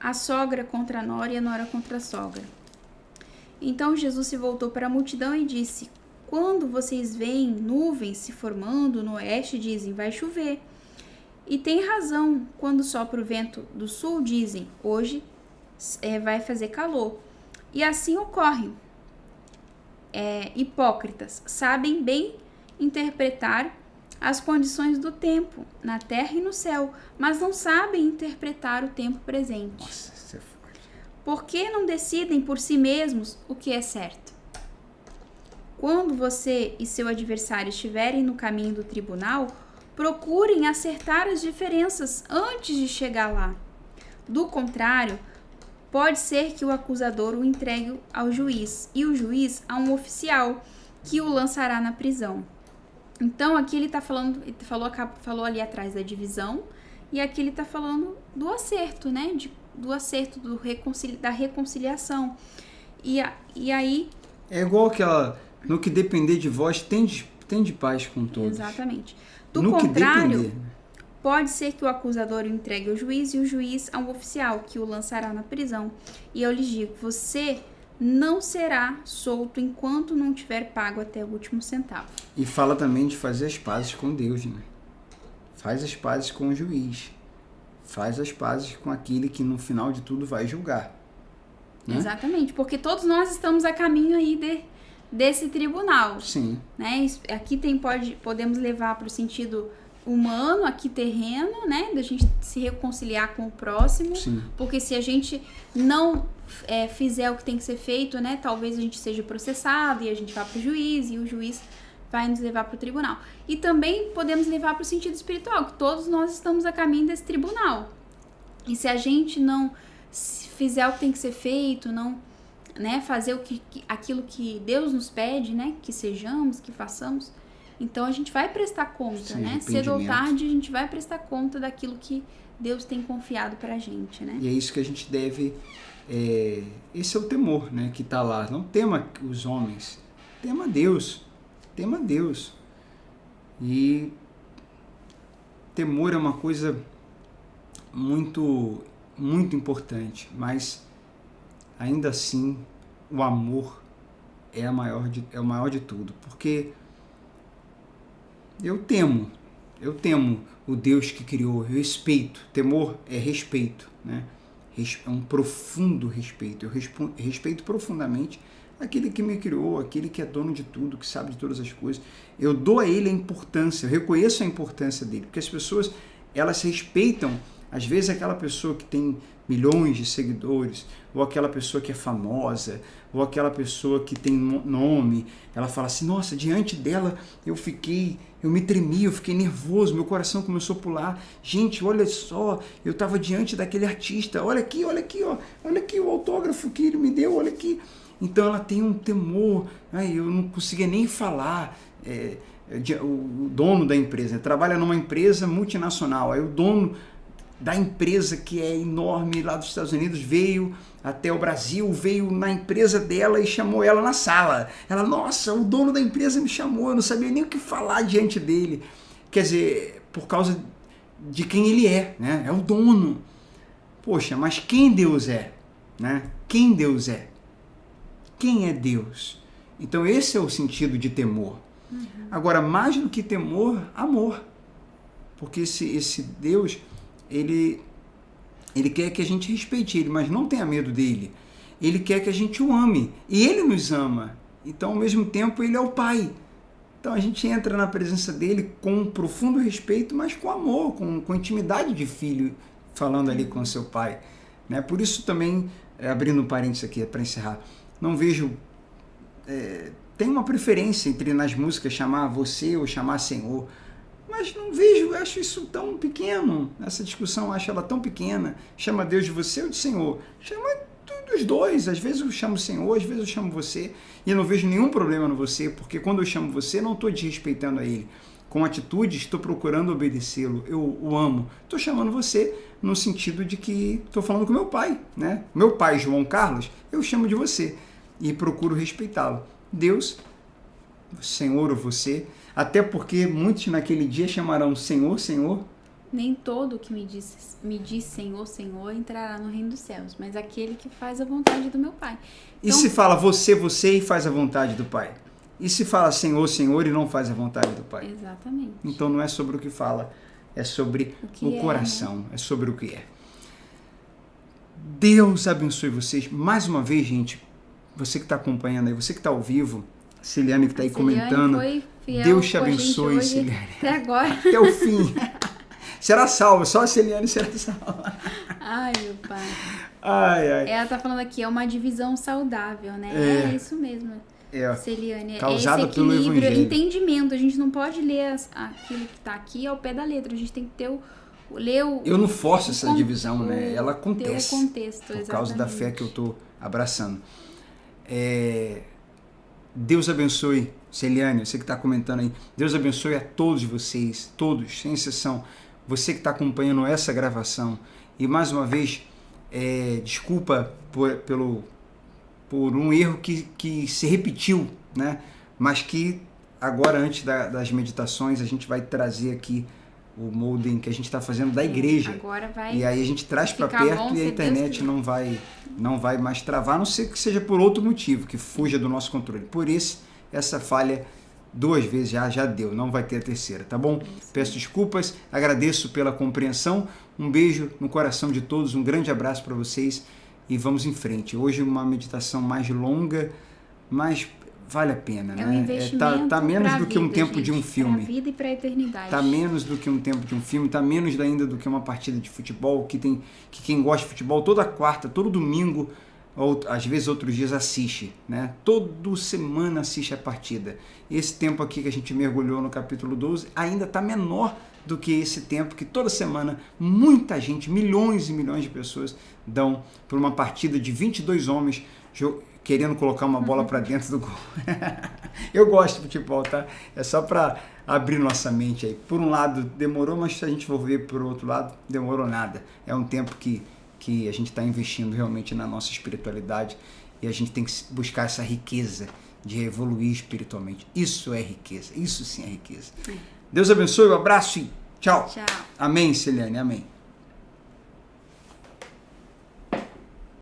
A sogra contra a nora e a nora contra a sogra. Então Jesus se voltou para a multidão e disse: quando vocês veem nuvens se formando no oeste, dizem, vai chover. E tem razão, quando sopra o vento do sul, dizem, hoje vai fazer calor. E assim ocorre. Hipócritas, sabem bem interpretar as condições do tempo, na terra e no céu, mas não sabem interpretar o tempo presente. Nossa, isso é forte. Por que não decidem por si mesmos o que é certo? Quando você e seu adversário estiverem no caminho do tribunal, procurem acertar as diferenças antes de chegar lá. Do contrário, pode ser que o acusador o entregue ao juiz e o juiz a um oficial que o lançará na prisão. Então, aqui ele está falando, falou ali atrás da divisão, e aqui ele está falando do acerto, né? Do acerto, da reconciliação. E aí... É igual aquela, no que depender de vós, tende paz com todos. Exatamente. Do contrário, pode ser que o acusador o entregue ao juiz e o juiz a um oficial que o lançará na prisão. E eu lhes digo, você não será solto enquanto não tiver pago até o último centavo. E fala também de fazer as pazes com Deus, né? Faz as pazes com o juiz. Faz as pazes com aquele que no final de tudo vai julgar. Né? Exatamente, porque todos nós estamos a caminho aí desse tribunal. Sim. Né? Aqui podemos levar para o sentido humano, aqui terreno, né? Da gente se reconciliar com o próximo. Sim. Porque se a gente não fizer o que tem que ser feito, né? Talvez a gente seja processado e a gente vá para o juiz e o juiz vai nos levar para o tribunal. E também podemos levar para o sentido espiritual, que todos nós estamos a caminho desse tribunal. E se a gente não fizer o que tem que ser feito, não, né, fazer aquilo que Deus nos pede, né, que sejamos, que façamos, então a gente vai prestar conta, sim, né? Cedo ou tarde a gente vai prestar conta daquilo que Deus tem confiado pra gente, né? E é isso que a gente deve... esse é o temor, né, que está lá. Não tema os homens, tema Deus. Tema Deus. E temor é uma coisa muito, muito importante, mas ainda assim o amor é o maior de tudo, porque eu temo o Deus que criou, eu respeito. Temor é respeito, né? É um profundo respeito. Eu respeito profundamente aquele que me criou, aquele que é dono de tudo, que sabe de todas as coisas. Eu dou a ele a importância, eu reconheço a importância dele, porque as pessoas, elas respeitam, às vezes, aquela pessoa que tem milhões de seguidores, ou aquela pessoa que é famosa, ou aquela pessoa que tem nome, ela fala assim, nossa, diante dela eu me tremi, eu fiquei nervoso, meu coração começou a pular. Gente, olha só, eu estava diante daquele artista, olha aqui, ó, olha aqui o autógrafo que ele me deu, olha aqui. Então ela tem um temor, eu não conseguia nem falar. O dono da empresa trabalha numa empresa multinacional, aí o dono da empresa, que é enorme lá dos Estados Unidos, veio até o Brasil, veio na empresa dela e chamou ela na sala. Ela, nossa, o dono da empresa me chamou, eu não sabia nem o que falar diante dele. Quer dizer, por causa de quem ele é, né? É o dono. Poxa, mas quem Deus é? Né? Quem Deus é? Quem é Deus? Então esse é o sentido de temor. Agora, mais do que temor, amor. Porque esse Deus, ele quer que a gente respeite ele, mas não tenha medo dele. Ele quer que a gente o ame. E ele nos ama. Então, ao mesmo tempo, ele é o Pai. Então, a gente entra na presença dele com profundo respeito, mas com amor, com intimidade de filho, falando ali com o seu pai. Né? Por isso também, abrindo um parênteses aqui para encerrar, não vejo... tem uma preferência entre nas músicas chamar você ou chamar Senhor, mas não vejo, eu acho isso tão pequeno, essa discussão eu acho ela tão pequena. Chama Deus de você ou de Senhor? Chama dos dois, às vezes eu chamo Senhor, às vezes eu chamo você, e eu não vejo nenhum problema no você, porque quando eu chamo você, não estou desrespeitando a ele. Com atitude, estou procurando obedecê-lo, eu o amo. Estou chamando você no sentido de que estou falando com meu pai, né? Meu pai, João Carlos, eu chamo de você e procuro respeitá-lo. Deus, Senhor ou você, até porque muitos naquele dia chamarão Senhor, Senhor. Nem todo que me diz Senhor, Senhor entrará no reino dos céus, mas aquele que faz a vontade do meu Pai. E se fala você, você e faz a vontade do Pai? E se fala Senhor, Senhor e não faz a vontade do Pai? Exatamente. Então não é sobre o que fala, é sobre o coração, né? É sobre o que é. Deus abençoe vocês. Mais uma vez, gente, você que está acompanhando aí, você que está ao vivo, a Celiane que está aí comentando. Foi fiel, Deus te abençoe, Celiane. Até agora. Até o fim. Será salva, só a Celiane será salva. Ai, meu pai. Ai. Ela tá falando aqui, é uma divisão saudável, né? É isso mesmo. Celiane, causada esse equilíbrio, pelo evangelho. Entendimento. A gente não pode ler aquilo que tá aqui ao pé da letra. A gente tem que ter Eu não forço essa divisão, né? Ela acontece. Ter o contexto, por causa da fé que eu tô abraçando. Deus abençoe, Celiane, você que está comentando aí. Deus abençoe a todos vocês, todos, sem exceção. Você que está acompanhando essa gravação. E mais uma vez, desculpa por um erro que se repetiu, né? Mas que agora, antes das meditações, a gente vai trazer aqui o molding que a gente está fazendo da igreja. Agora vai. E aí a gente traz para perto e a internet não vai mais travar, a não ser que seja por outro motivo, que fuja do nosso controle. Por isso, essa falha 2 vezes já deu, não vai ter a terceira, tá bom? Peço desculpas, agradeço pela compreensão, um beijo no coração de todos, um grande abraço para vocês e vamos em frente. Hoje uma meditação mais longa, mas vale a pena, né? Um investimento tá menos do que um vida, tempo gente, de um filme. Pra vida e pra eternidade. Tá menos do que um tempo de um filme, tá menos ainda do que uma partida de futebol, que quem gosta de futebol toda quarta, todo domingo, ou às vezes outros dias assiste, né? Toda semana assiste a partida. Esse tempo aqui que a gente mergulhou no capítulo 12 ainda tá menor do que esse tempo que toda semana muita gente, milhões e milhões de pessoas dão por uma partida de 22 homens querendo colocar uma bola para dentro do gol. Eu gosto de futebol, tá? É só para abrir nossa mente aí. Por um lado demorou, mas se a gente for ver por outro lado, demorou nada. É um tempo que a gente está investindo realmente na nossa espiritualidade e a gente tem que buscar essa riqueza de evoluir espiritualmente. Isso é riqueza, isso sim é riqueza. Deus abençoe, um abraço e tchau. Tchau. Amém, Celiane, amém.